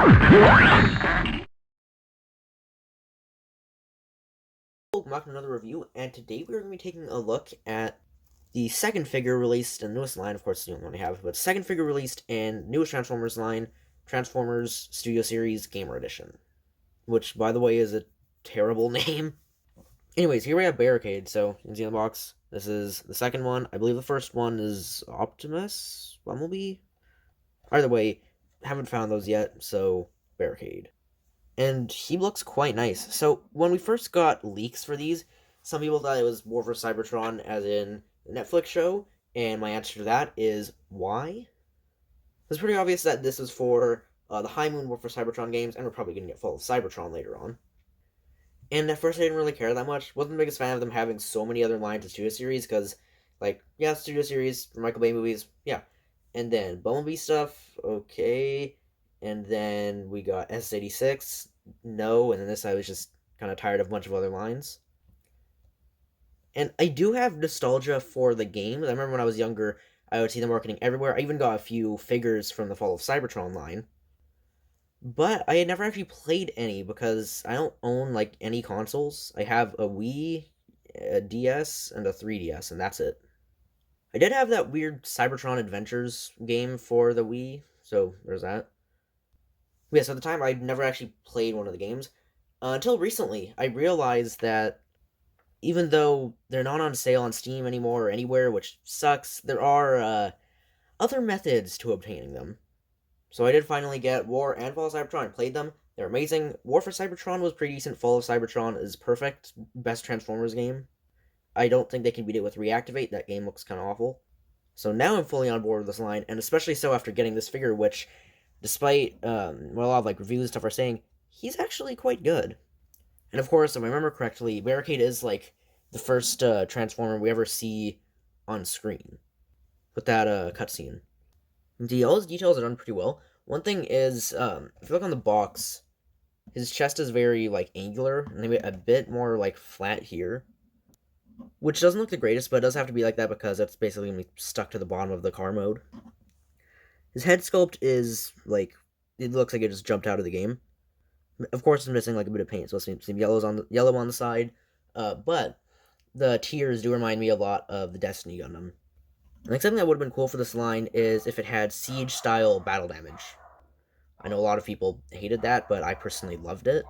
Welcome back to another review, and today we're going to be taking a look at the second figure released in the newest line. Of course, it's the only one I have, but second figure released in newest Transformers line, Transformers Studio Series Gamer Edition, which, by the way, is a terrible name. Anyways, here we have Barricade, so you can see in the box, this is the second one. I believe the first one is Optimus, Bumblebee? Either way, haven't found those yet, so Barricade. And he looks quite nice. So when we first got leaks for these, some people thought it was War for Cybertron, as in the Netflix show, and my answer to that is why? It's pretty obvious that this is for the High Moon War for Cybertron games, and we're probably going to get full of Cybertron later on. And at first I didn't really care that much. Wasn't the biggest fan of them having so many other lines of Studio Series, because, like, yeah, Studio Series for Michael Bay movies, yeah. And then Bumblebee stuff, okay. And then we got S86, no, and then this I was just kind of tired of a bunch of other lines. And I do have nostalgia for the games. I remember when I was younger, I would see the marketing everywhere. I even got a few figures from the Fall of Cybertron line. But I had never actually played any because I don't own, like, any consoles. I have a Wii, a DS, and a 3DS, and that's it. I did have that weird Cybertron Adventures game for the Wii, so there's that. Yes, at the time, I'd never actually played one of the games. Until recently, I realized that even though they're not on sale on Steam anymore or anywhere, which sucks, there are other methods to obtaining them. So I did finally get War and Fall of Cybertron. I played them. They're amazing. War for Cybertron was pretty decent. Fall of Cybertron is perfect. Best Transformers game. I don't think they can beat it with Reactivate. That game looks kind of awful. So now I'm fully on board with this line, and especially so after getting this figure, which, despite what a lot of like reviews and stuff are saying, he's actually quite good. And of course, if I remember correctly, Barricade is like the first Transformer we ever see on screen with that cutscene. All his details are done pretty well. One thing is, if you look on the box, his chest is very like angular and maybe a bit more like flat here, which doesn't look the greatest, but it does have to be like that because that's basically gonna be stuck to the bottom of the car mode. His head sculpt is like, it looks like it just jumped out of the game. Of course, it's missing like a bit of paint, so it's some yellow on the side. But the tears do remind me a lot of the Destiny Gundam. And like something that would have been cool for this line is if it had siege style battle damage. I know a lot of people hated that, but I personally loved it.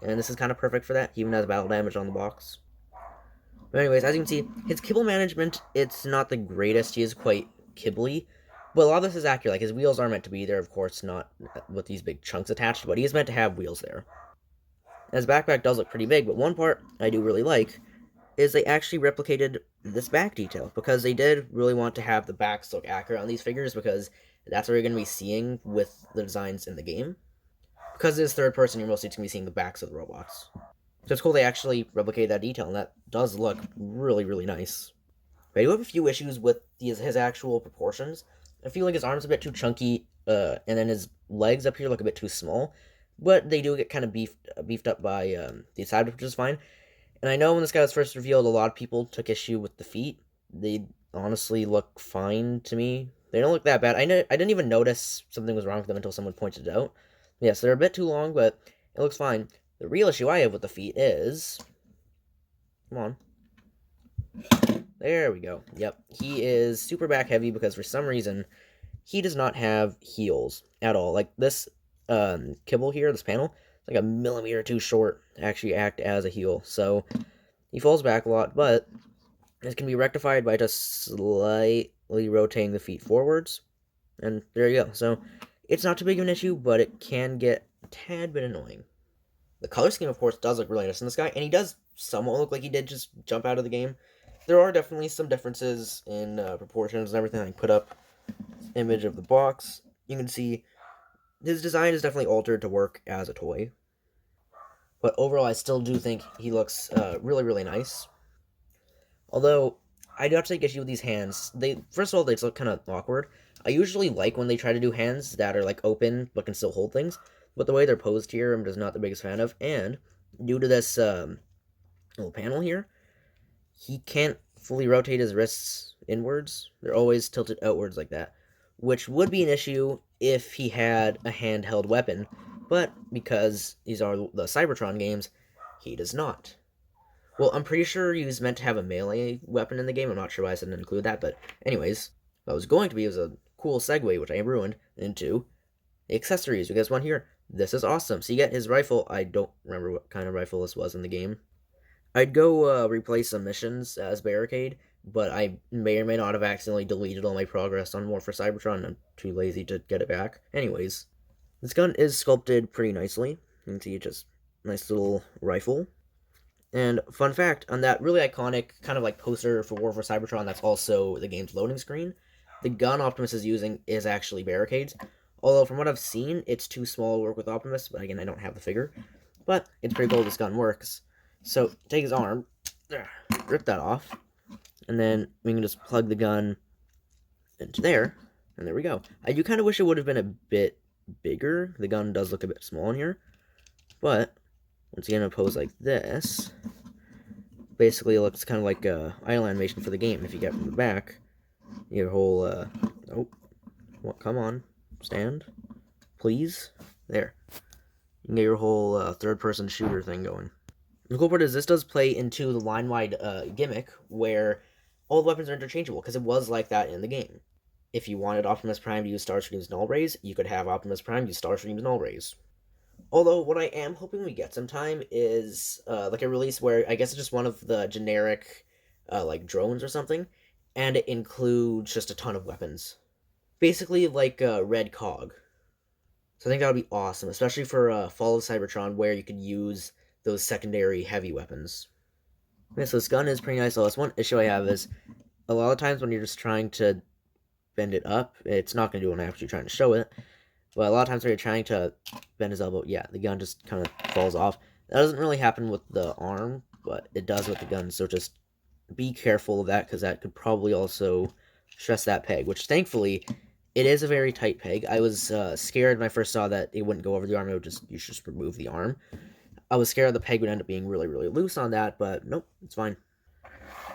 And this is kind of perfect for that. He even has battle damage on the box. But anyways, as you can see, his kibble management, it's not the greatest. He is quite kibbly. But a lot of this is accurate. Like, his wheels are meant to be there, of course, not with these big chunks attached, but he is meant to have wheels there. And his backpack does look pretty big, but one part I do really like is they actually replicated this back detail, because they did really want to have the backs look accurate on these figures, because that's what you're going to be seeing with the designs in the game. Because it is third person, you're mostly going to be seeing the backs of the robots. So it's cool they actually replicated that detail, and that does look really, really nice. But I do have a few issues with his actual proportions. I feel like his arm's a bit too chunky, and then his legs up here look a bit too small. But they do get kind of beefed up by the side, which is fine. And I know when this guy was first revealed, a lot of people took issue with the feet. They honestly look fine to me. They don't look that bad. I didn't even notice something was wrong with them until someone pointed it out. Yes, they're a bit too long, but it looks fine. The real issue I have with the feet is... Come on. There we go. Yep. He is super back heavy because for some reason he does not have heels at all. Like this kibble here, this panel, it's like a millimeter too short to actually act as a heel. So he falls back a lot, but this can be rectified by just slightly rotating the feet forwards. And there you go. So it's not too big of an issue, but it can get a tad bit annoying. The color scheme, of course, does look really nice in this guy, and he does somewhat look like he did just jump out of the game. There are definitely some differences in proportions and everything. I put up image of the box. You can see his design is definitely altered to work as a toy. But overall, I still do think he looks really, really nice. Although, I do have to take issue with these hands. First of all, they look kind of awkward. I usually like when they try to do hands that are like open but can still hold things. But the way they're posed here, I'm just not the biggest fan of. And due to this little panel here, he can't fully rotate his wrists inwards. They're always tilted outwards like that, which would be an issue if he had a handheld weapon. but because these are the Cybertron games, he does not. Well, I'm pretty sure he was meant to have a melee weapon in the game. I'm not sure why I didn't include that, but anyways, what was going to be was a cool segue, which I ruined, into the accessories. You guys want here? This is awesome. So you get his rifle. I don't remember what kind of rifle this was in the game. I'd go replay some missions as Barricade, but I may or may not have accidentally deleted all my progress on War for Cybertron. I'm too lazy to get it back. Anyways, this gun is sculpted pretty nicely. You can see just nice little rifle. And fun fact, on that really iconic kind of like poster for War for Cybertron that's also the game's loading screen, the gun Optimus is using is actually Barricade's. Although from what I've seen, it's too small to work with Optimus, but again, I don't have the figure. But it's pretty cool this gun works. So, take his arm, rip that off, and then we can just plug the gun into there, and there we go. I do kind of wish it would have been a bit bigger. The gun does look a bit small in here, but once again, in a pose like this, basically it looks kind of like a idle animation for the game. If you get from the back, your whole, oh, well, come on, stand, please, there. You can get your whole third-person shooter thing going. The cool part is this does play into the line-wide gimmick where all the weapons are interchangeable, because it was like that in the game. If you wanted Optimus Prime to use Starscream's Null Rays, you could have Optimus Prime use Starscream's Null Rays. Although, what I am hoping we get sometime is, like a release where, I guess it's just one of the generic, like, drones or something, and it includes just a ton of weapons. Basically, like a Red Cog. So I think that would be awesome, especially for Fall of Cybertron, where you could use those secondary heavy weapons. Okay, so this gun is pretty nice. That's one issue I have is, a lot of times when you're just trying to bend it up, it's not going to do when I'm actually trying to show it. But a lot of times when you're trying to bend his elbow, yeah, the gun just kind of falls off. That doesn't really happen with the arm, but it does with the gun, so just be careful of that, because that could probably also stress that peg, which thankfully, it is a very tight peg. I was scared when I first saw that it wouldn't go over the arm, you should just remove the arm. I was scared the peg would end up being really, really loose on that, but nope, it's fine.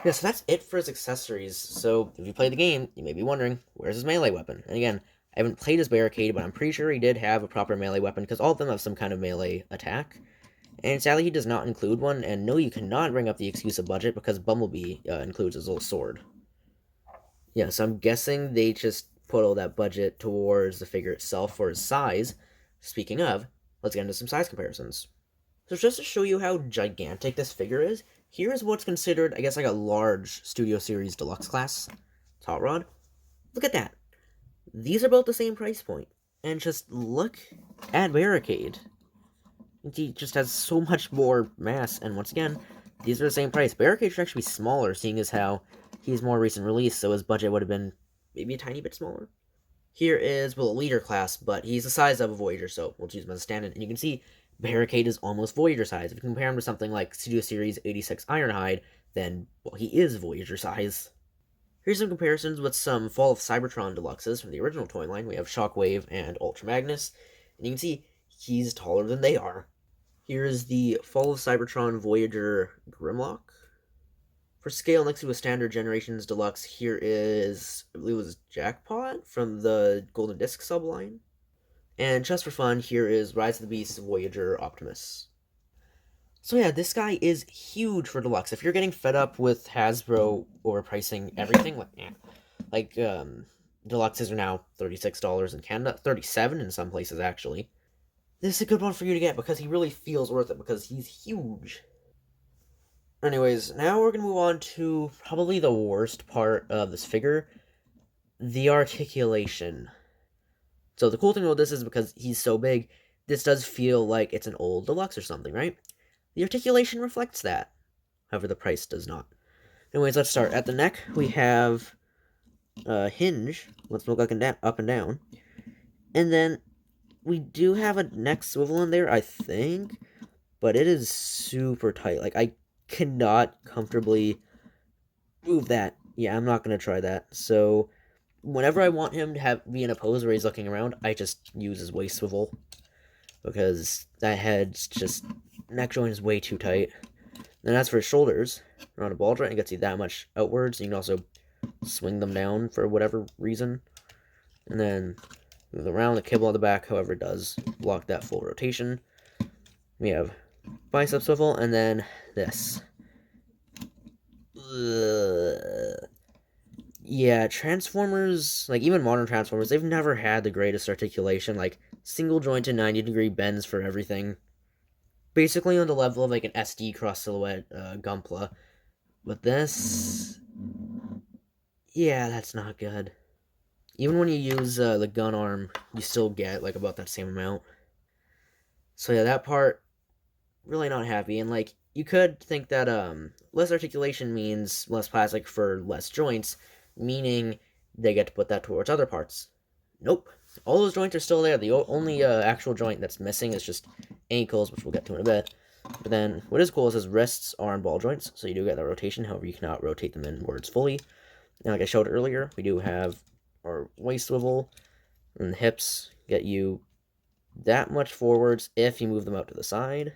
Yeah, so that's it for his accessories. So, if you play the game, you may be wondering, where's his melee weapon? And again, I haven't played his Barricade, but I'm pretty sure he did have a proper melee weapon, because all of them have some kind of melee attack. And sadly, he does not include one, and no, you cannot bring up the excuse of budget, because Bumblebee includes his little sword. Yeah, so I'm guessing they just put all that budget towards the figure itself for his size. Speaking of, let's get into some size comparisons. So just to show you how gigantic this figure is, here's what's considered, I guess, like a large Studio Series Deluxe class Hot Rod. Look at that. These are both the same price point. And just look at Barricade. He just has so much more mass, and once again, these are the same price. Barricade should actually be smaller, seeing as how he's more recent release, so his budget would have been maybe a tiny bit smaller. Here is, well, a leader class, but he's the size of a Voyager, so we'll choose him as a stand-in. And you can see Barricade is almost Voyager size. If you compare him to something like Studio Series 86 Ironhide, then, well, he is Voyager size. Here's some comparisons with some Fall of Cybertron Deluxes from the original toy line. We have Shockwave and Ultra Magnus, and you can see he's taller than they are. Here's the Fall of Cybertron Voyager Grimlock. For scale, next to a standard Generations Deluxe, here is, I believe it was Jackpot from the Golden Disc subline. And just for fun, here is Rise of the Beast Voyager Optimus. So yeah, this guy is huge for Deluxe. If you're getting fed up with Hasbro overpricing everything, Deluxes are now $36 in Canada, $37 in some places actually. This is a good one for you to get because he really feels worth it because he's huge. Anyways, now we're going to move on to probably the worst part of this figure, the articulation. So the cool thing about this is because he's so big, this does feel like it's an old Deluxe or something, right? The articulation reflects that. However, the price does not. Anyways, let's start. At the neck, we have a hinge. Let's look up and down. And then we do have a neck swivel in there, I think. But it is super tight. Like, I cannot comfortably move that. Yeah, I'm not going to try that. So, whenever I want him to be in a pose where he's looking around, I just use his waist swivel. Because that head's just... neck joint is way too tight. And as for his shoulders, around a ball joint, it gets you that much outwards. You can also swing them down for whatever reason. And then Move around the kibble on the back, however, does block that full rotation. We have bicep swivel, and then this. Yeah, Transformers, like even modern Transformers, they've never had the greatest articulation, like single jointed 90-degree bends for everything. Basically on the level of like an SD cross silhouette Gunpla. But this, yeah, that's not good. Even when you use the gun arm, you still get like about that same amount. So yeah, that part, really not happy. And like you could think that less articulation means less plastic for less joints, meaning they get to put that towards other parts. Nope. All those joints are still there. The only actual joint that's missing is just ankles, which we'll get to in a bit. But then what is cool is his wrists are on ball joints, so you do get that rotation. However, you cannot rotate them inwards fully. And like I showed earlier, we do have our waist swivel, and the hips get you that much forwards if you move them out to the side,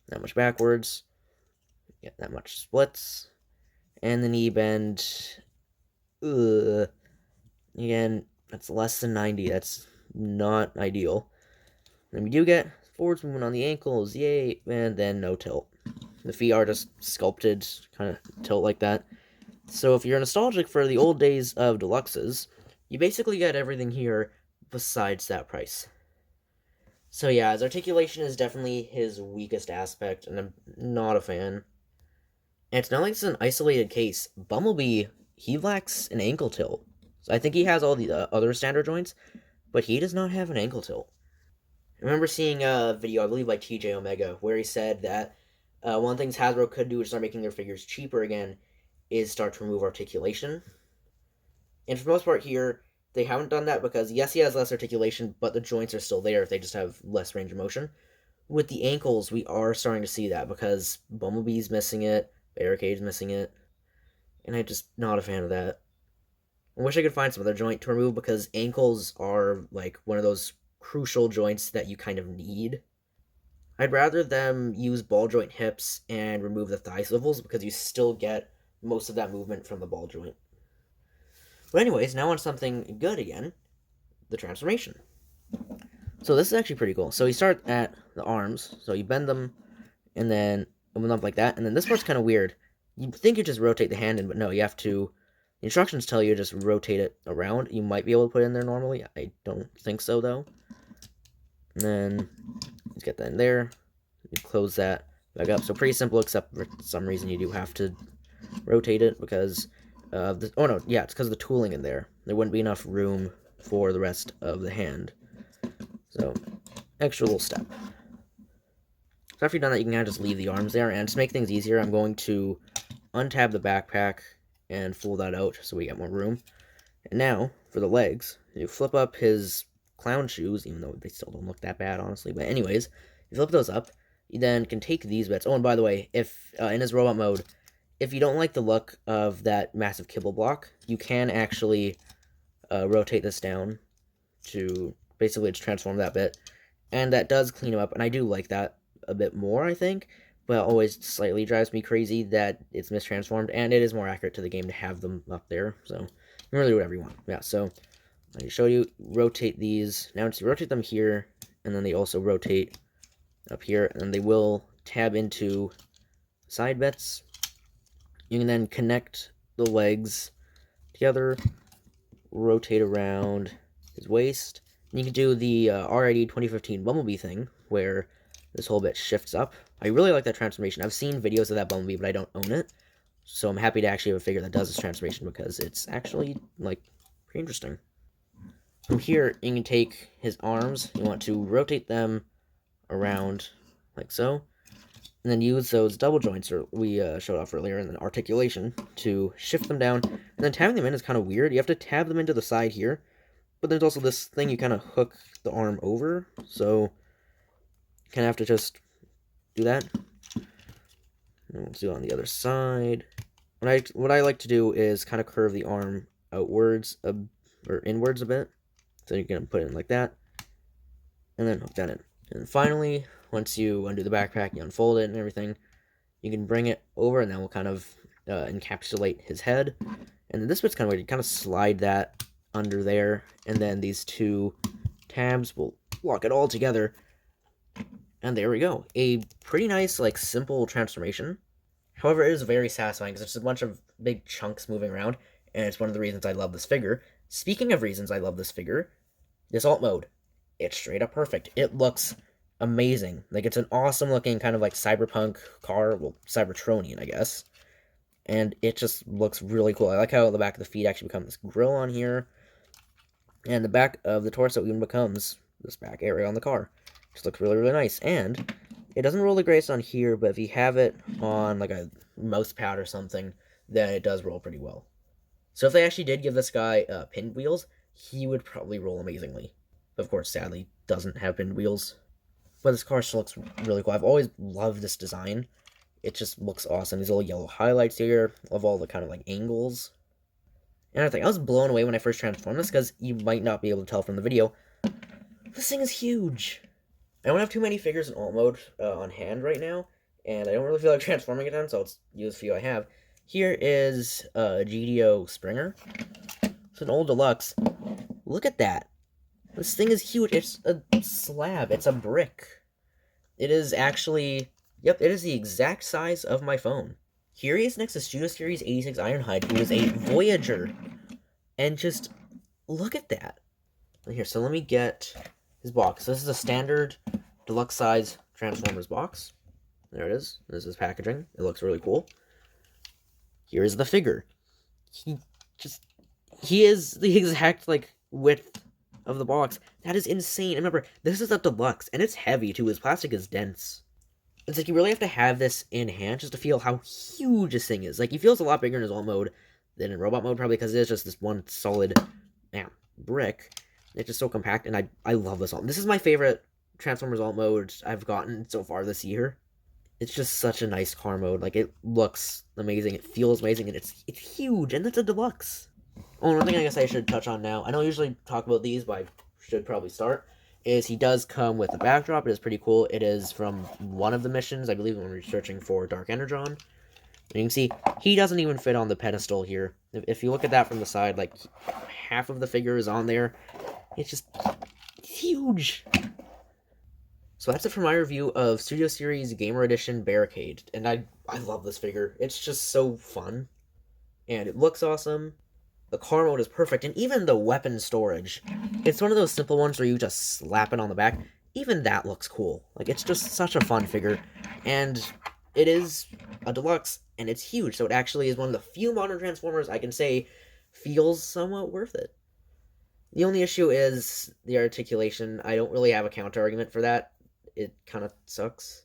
that much backwards, get that much splits, and the knee bend, again, that's less than 90, that's not ideal. Then we do get forwards movement on the ankles, yay, and then no tilt. The feet are just sculpted, kind of tilt like that. So if you're nostalgic for the old days of deluxes, you basically get everything here besides that price. So yeah, his articulation is definitely his weakest aspect, and I'm not a fan. And it's not like it's an isolated case. Bumblebee, he lacks an ankle tilt. So I think he has all the other standard joints, but he does not have an ankle tilt. I remember seeing a video, I believe by TJ Omega, where he said that one of the things Hasbro could do to start making their figures cheaper again is start to remove articulation. And for the most part here, they haven't done that because, yes, he has less articulation, but the joints are still there if they just have less range of motion. With the ankles, we are starting to see that because Bumblebee's missing it, Barricade's missing it, and I'm just not a fan of that. I wish I could find some other joint to remove because ankles are like one of those crucial joints that you kind of need. I'd rather them use ball joint hips and remove the thigh swivels because you still get most of that movement from the ball joint. But anyways, now on something good again, the transformation. So this is actually pretty cool. So you start at the arms, so you bend them, and then open them up like that, and then this part's kind of weird. You'd think you just rotate the hand in, but no, you have to, the instructions tell you to just rotate it around. You might be able to put it in there normally. I don't think so, though. And then let's get that in there. You close that back up. So pretty simple, except for some reason you do have to rotate it because it's because of the tooling in there. There wouldn't be enough room for the rest of the hand. So, extra little step. So after you've done that, you can kind of just leave the arms there, and to make things easier, I'm going to untab the backpack and fold that out so we get more room. And now, for the legs, you flip up his clown shoes, even though they still don't look that bad, honestly. But anyways, you flip those up, you then can take these bits. Oh, and by the way, if in his robot mode, if you don't like the look of that massive kibble block, you can actually rotate this down to basically just transform that bit. And that does clean him up, and I do like that a bit more, I think. But it always slightly drives me crazy that it's mistransformed, and it is more accurate to the game to have them up there. So you can really do whatever you want. Yeah, so I show you, rotate these. Now you rotate them here, and then they also rotate up here, and they will tab into side bits. You can then connect the legs together, rotate around his waist, and you can do the RID 2015 Bumblebee thing, where this whole bit shifts up. I really like that transformation. I've seen videos of that Bumblebee, but I don't own it, so I'm happy to actually have a figure that does this transformation, because it's actually, like, pretty interesting. From here, you can take his arms, you want to rotate them around, like so, and then use those double joints we showed off earlier, and then articulation to shift them down. And then tabbing them in is kind of weird. You have to tab them into the side here, but there's also this thing you kind of hook the arm over, so you kind of have to just do that. And we'll do it on the other side. What I like to do is kind of curve the arm outwards or inwards a bit, so you can put it in like that, and then hook that in. And finally, once you undo the backpack, you unfold it and everything, you can bring it over, and then we'll kind of encapsulate his head. And then this bit's kind of weird. You kind of slide that under there, and then these two tabs will lock it all together. And there we go. A pretty nice, like, simple transformation. However, it is very satisfying because there's a bunch of big chunks moving around, and it's one of the reasons I love this figure. Speaking of reasons I love this figure, this alt mode, it's straight up perfect. It looks amazing. Like, it's an awesome looking kind of like cyberpunk car, well, Cybertronian, I guess. And it just looks really cool. I like how the back of the feet actually becomes this grill on here, and the back of the torso even becomes this back area on the car. Just looks really, really nice. And it doesn't roll the grace on here, but if you have it on like a mouse pad or something, then it does roll pretty well. So if they actually did give this guy pinned wheels, he would probably roll amazingly. But of course, sadly, doesn't have pinned wheels. But this car still looks really cool. I've always loved this design. It just looks awesome. These little yellow highlights here of all the kind of like angles. And I was blown away when I first transformed this, because you might not be able to tell from the video. This thing is huge. I don't have too many figures in alt mode on hand right now, and I don't really feel like transforming it on, so I'll use a few I have. Here is GDO Springer. It's an old deluxe. Look at that. This thing is huge. It's a slab. It's a brick. It is actually, yep, it is the exact size of my phone. Here he is next to Studio Series 86 Ironhide, who is a Voyager. And just look at that. Here, so let me get his box. This is a standard deluxe size Transformers box. There it is. This is packaging. It looks really cool. Here is the figure. He is the exact, like, width of the box. That is insane. And remember, this is a deluxe, and it's heavy, too. His plastic is dense. It's like you really have to have this in hand just to feel how huge this thing is. Like, he feels a lot bigger in his alt mode than in robot mode, probably because it is just this one solid brick. It's just so compact, and I love this alt. This is my favorite Transformers alt mode I've gotten so far this year. It's just such a nice car mode. Like, it looks amazing, it feels amazing, and it's huge, and it's a deluxe. Oh, one thing I guess I should touch on now, I don't usually talk about these, but I should probably start, is he does come with a backdrop. It is pretty cool. It is from one of the missions, I believe, when we were searching for Dark Energon. And you can see, he doesn't even fit on the pedestal here. If you look at that from the side, like, half of the figure is on there. It's just huge. So that's it for my review of Studio Series Gamer Edition Barricade. And I love this figure. It's just so fun. And it looks awesome. The car mode is perfect. And even the weapon storage. It's one of those simple ones where you just slap it on the back. Even that looks cool. Like, it's just such a fun figure. And it is a deluxe. And it's huge. So it actually is one of the few modern Transformers I can say feels somewhat worth it. The only issue is the articulation. I don't really have a counter argument for that. It kind of sucks.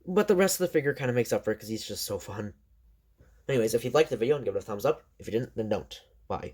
But the rest of the figure kind of makes up for it because he's just so fun. Anyways, if you liked the video, give it a thumbs up. If you didn't, then don't. Bye.